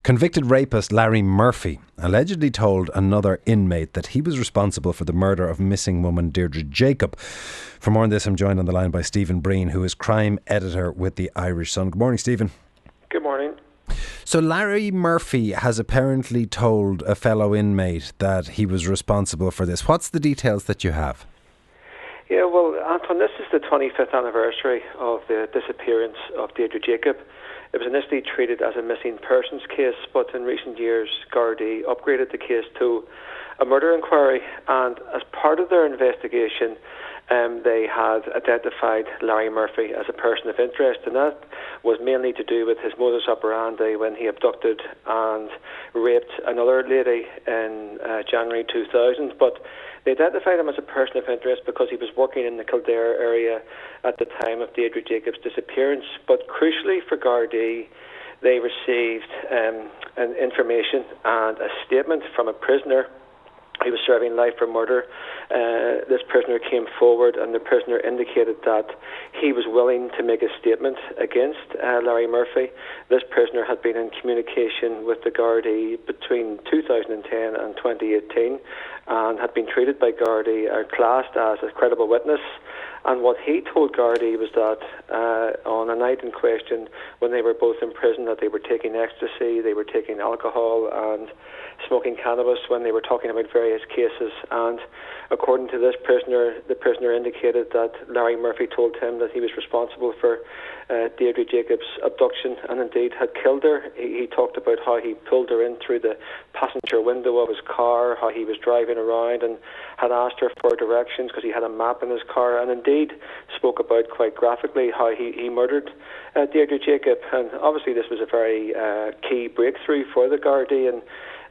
Convicted rapist Larry Murphy allegedly told another inmate that he was responsible for the murder of missing woman Deirdre Jacob. For more on this, I'm joined on the line by Stephen Breen, who is crime editor with the Irish Sun. Good morning, Stephen. Good morning. So Larry Murphy has apparently told a fellow inmate that he was responsible for this. What's the details that you have? Yeah, well, Anton, this is the 25th anniversary of the disappearance of Deirdre Jacob. It was initially treated as a missing persons case, but in recent years, Gardaí upgraded the case to a murder inquiry, and as part of their investigation, they had identified Larry Murphy as a person of interest, and that was mainly to do with his modus operandi when he abducted and raped another lady in January 2000. But they identified him as a person of interest because he was working in the Kildare area at the time of Deirdre Jacob's disappearance. But crucially for Gardaí, they received an information and a statement from a prisoner. He was serving life for murder. This prisoner came forward, and the prisoner indicated that he was willing to make a statement against Larry Murphy. This prisoner had been in communication with the Gardaí between 2010 and 2018 and had been treated by Gardaí, classed as a credible witness. And what he told Gardaí was that on a night in question, when they were both in prison, that they were taking ecstasy, they were taking alcohol and smoking cannabis when they were talking about various cases. And according to this prisoner, the prisoner indicated that Larry Murphy told him that he was responsible for Deirdre Jacob's abduction and indeed had killed her. He talked about how he pulled her in through the passenger window of his car, how he was driving around and had asked her for directions because he had a map in his car, and indeed spoke about quite graphically how he murdered Deirdre Jacob. And obviously this was a very key breakthrough for the Gardaí, and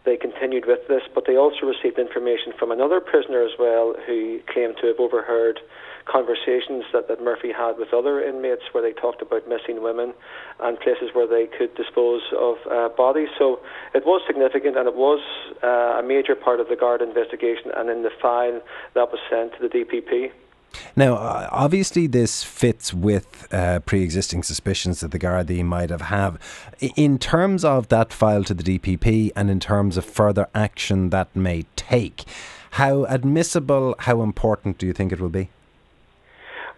they continued with this, but they also received information from another prisoner as well who claimed to have overheard conversations that Murphy had with other inmates where they talked about missing women and places where they could dispose of bodies. So it was significant, and it was a major part of the Garda investigation and in the file that was sent to the DPP. Now, obviously this fits with pre-existing suspicions that the Gardaí might have. In terms of that file to the DPP and in terms of further action that may take, how admissible, how important do you think it will be?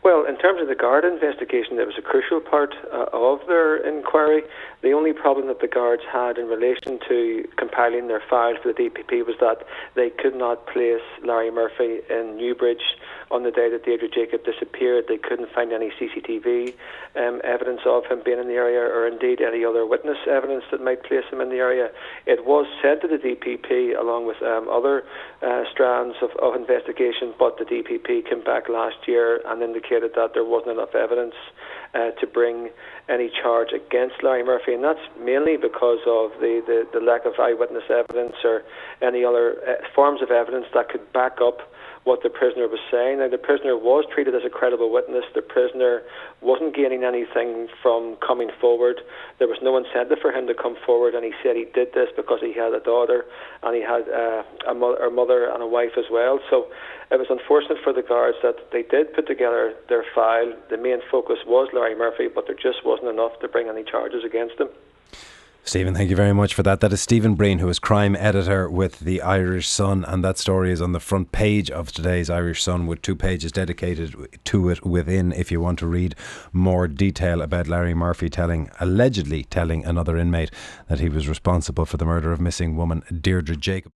Well, in terms of the Garda investigation, it was a crucial part of their inquiry. The only problem that the Guards had in relation to compiling their file for the DPP was that they could not place Larry Murphy in Newbridge on the day that Deirdre Jacob disappeared. They couldn't find any CCTV evidence of him being in the area, or indeed any other witness evidence that might place him in the area. It was sent to the DPP along with other strands of investigation, but the DPP came back last year and indicated that there wasn't enough evidence to bring any charge against Larry Murphy, and that's mainly because of the lack of eyewitness evidence or any other forms of evidence that could back up what the prisoner was saying. Now, the prisoner was treated as a credible witness. The prisoner wasn't gaining anything from coming forward. There was no incentive for him to come forward, and he said he did this because he had a daughter and he had a mother and a wife as well. So it was unfortunate for the Guards that they did put together their file. The main focus was Larry Murphy, but there just wasn't enough to bring any charges against him. Stephen, thank you very much for that. That is Stephen Breen, who is crime editor with the Irish Sun, and that story is on the front page of today's Irish Sun with 2 pages dedicated to it within, if you want to read more detail about Larry Murphy allegedly telling another inmate that he was responsible for the murder of missing woman Deirdre Jacob.